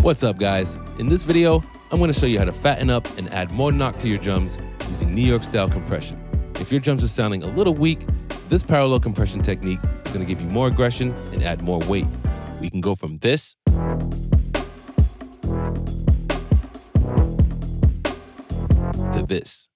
What's up, guys? In this video, I'm going to show you how to fatten up and add more knock to your drums using New York style compression. If your drums are sounding a little weak, this parallel compression technique is going to give you more aggression and add more weight. We can go from this to this.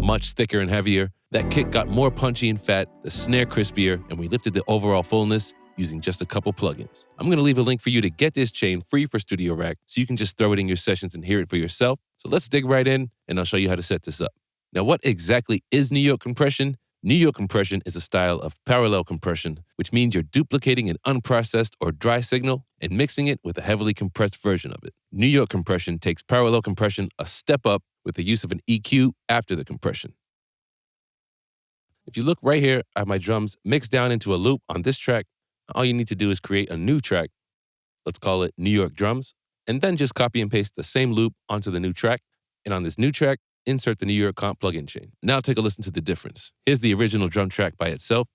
Much thicker and heavier. That kick got more punchy and fat, the snare crispier, and we lifted the overall fullness using just a couple plugins. I'm going to leave a link for you to get this chain free for Studio Rack so you can just throw it in your sessions and hear it for yourself. So let's dig right in and I'll show you how to set this up. Now, what exactly is New York compression? New York compression is a style of parallel compression, which means you're duplicating an unprocessed or dry signal and mixing it with a heavily compressed version of it. New York compression takes parallel compression a step up with the use of an EQ after the compression. If you look right here, I have my drums mixed down into a loop on this track. All you need to do is create a new track. Let's call it New York Drums, and then just copy and paste the same loop onto the new track. And on this new track, insert the New York comp plugin chain. Now take a listen to the difference. Here's the original drum track by itself.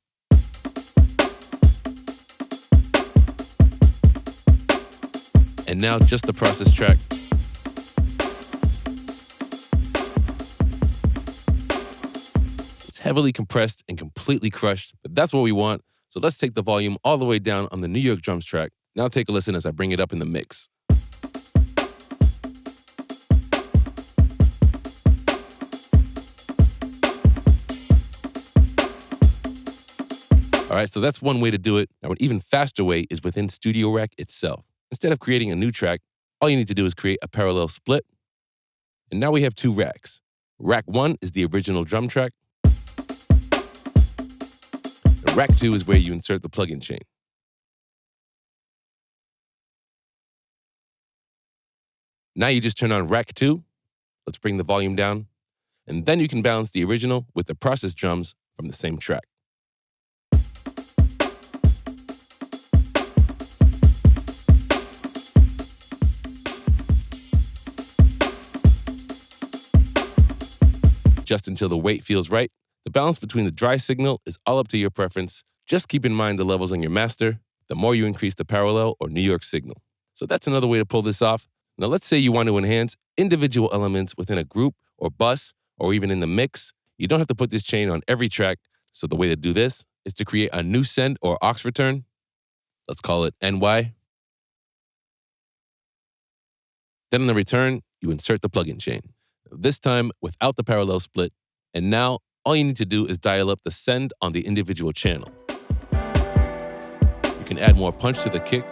And now just the process track. It's heavily compressed and completely crushed, but that's what we want. So let's take the volume all the way down on the New York Drums track. Now take a listen as I bring it up in the mix. All right, so that's one way to do it. Now, an even faster way is within Studio Rack itself. Instead of creating a new track, all you need to do is create a parallel split. And now we have two racks. Rack 1 is the original drum track. And Rack 2 is where you insert the plugin chain. Now you just turn on Rack 2. Let's bring the volume down. And then you can balance the original with the processed drums from the same track. Just until the weight feels right. The balance between the dry signal is all up to your preference. Just keep in mind the levels on your master, the more you increase the parallel or New York signal. So that's another way to pull this off. Now let's say you want to enhance individual elements within a group or bus or even in the mix. You don't have to put this chain on every track. So the way to do this is to create a new send or aux return. Let's call it NY. Then in the return, you insert the plugin chain. This time without the parallel split. And now all you need to do is dial up the send on the individual channel. You can add more punch to the kick.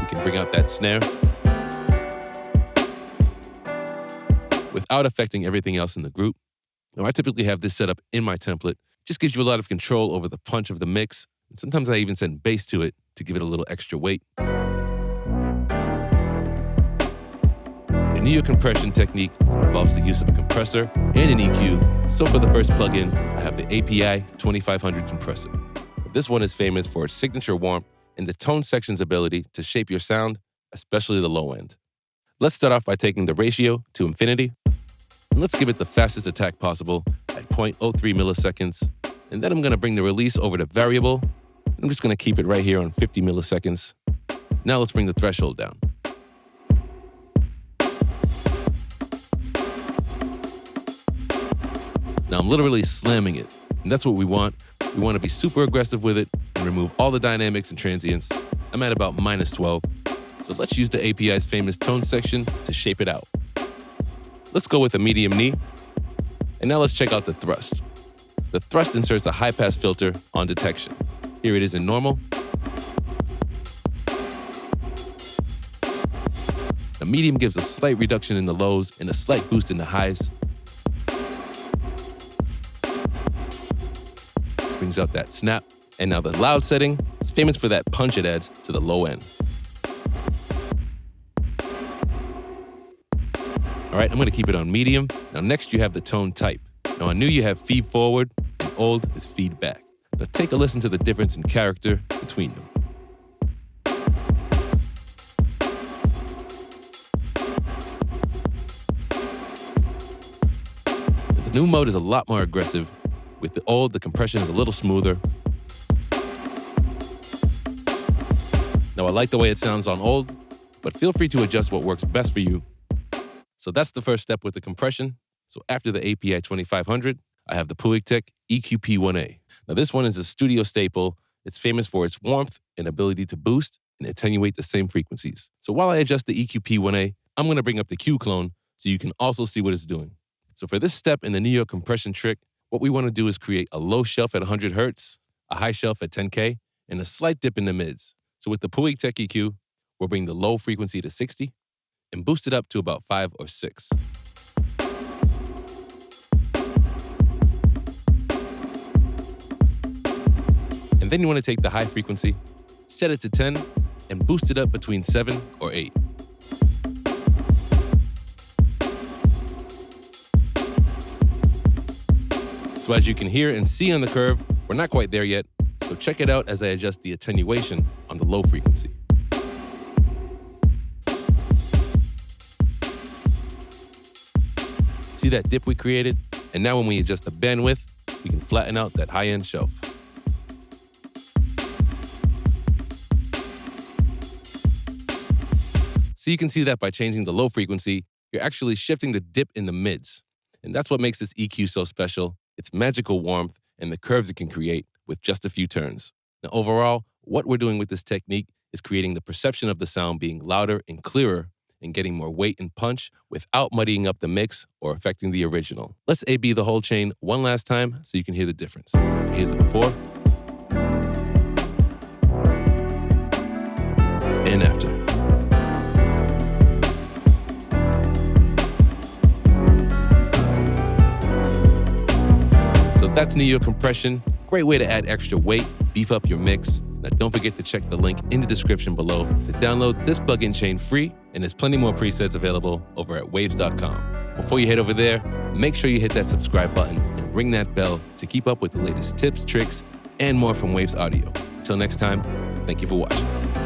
You can bring out that snare without affecting everything else in the group. Now I typically have this set up in my template. It just gives you a lot of control over the punch of the mix. And sometimes I even send bass to it to give it a little extra weight. The New York compression technique involves the use of a compressor and an EQ. So for the first plugin, I have the API 2500 compressor. This one is famous for its signature warmth and the tone section's ability to shape your sound, especially the low end. Let's start off by taking the ratio to infinity. And let's give it the fastest attack possible at 0.03 milliseconds. And then I'm going to bring the release over to variable. I'm just going to keep it right here on 50 milliseconds. Now let's bring the threshold down. Now I'm literally slamming it, and that's what we want. We want to be super aggressive with it and remove all the dynamics and transients. I'm at about -12, so let's use the API's famous tone section to shape it out. Let's go with a medium knee, and now let's check out the thrust. The thrust inserts a high-pass filter on detection. Here it is in normal. The medium gives a slight reduction in the lows and a slight boost in the highs. Brings out that snap. And now the loud setting is famous for that punch it adds to the low end. All right, I'm going to keep it on medium. Now next you have the tone type. Now on new you have feed forward and old is feed back. Now take a listen to the difference in character between them. The new mode is a lot more aggressive With the old, the compression is a little smoother. Now, I like the way it sounds on old, but feel free to adjust what works best for you. So that's the first step with the compression. So after the API 2500, I have the Puig EQP1A. Now, this one is a studio staple. It's famous for its warmth and ability to boost and attenuate the same frequencies. So while I adjust the EQP1A, I'm going to bring up the Q clone so you can also see what it's doing. So for this step in the New York compression trick, what we want to do is create a low shelf at 100 Hertz, a high shelf at 10K, and a slight dip in the mids. So with the Puig EQ, we'll bring the low frequency to 60 and boost it up to about 5 or 6. And then you want to take the high frequency, set it to 10, and boost it up between 7 or 8. So as you can hear and see on the curve, we're not quite there yet, so check it out as I adjust the attenuation on the low frequency. See that dip we created? And now when we adjust the bandwidth, we can flatten out that high-end shelf. So you can see that by changing the low frequency, you're actually shifting the dip in the mids. And that's what makes this EQ so special. Its magical warmth and the curves it can create with just a few turns. Now overall, what we're doing with this technique is creating the perception of the sound being louder and clearer and getting more weight and punch without muddying up the mix or affecting the original. Let's A/B the whole chain one last time so you can hear the difference. Here's the before and after. So that's New York compression. Great way to add extra weight, beef up your mix. Now don't forget to check the link in the description below to download this plugin chain free, and there's plenty more presets available over at waves.com. Before you head over there, make sure you hit that subscribe button and ring that bell to keep up with the latest tips, tricks, and more from Waves Audio. Till next time, thank you for watching.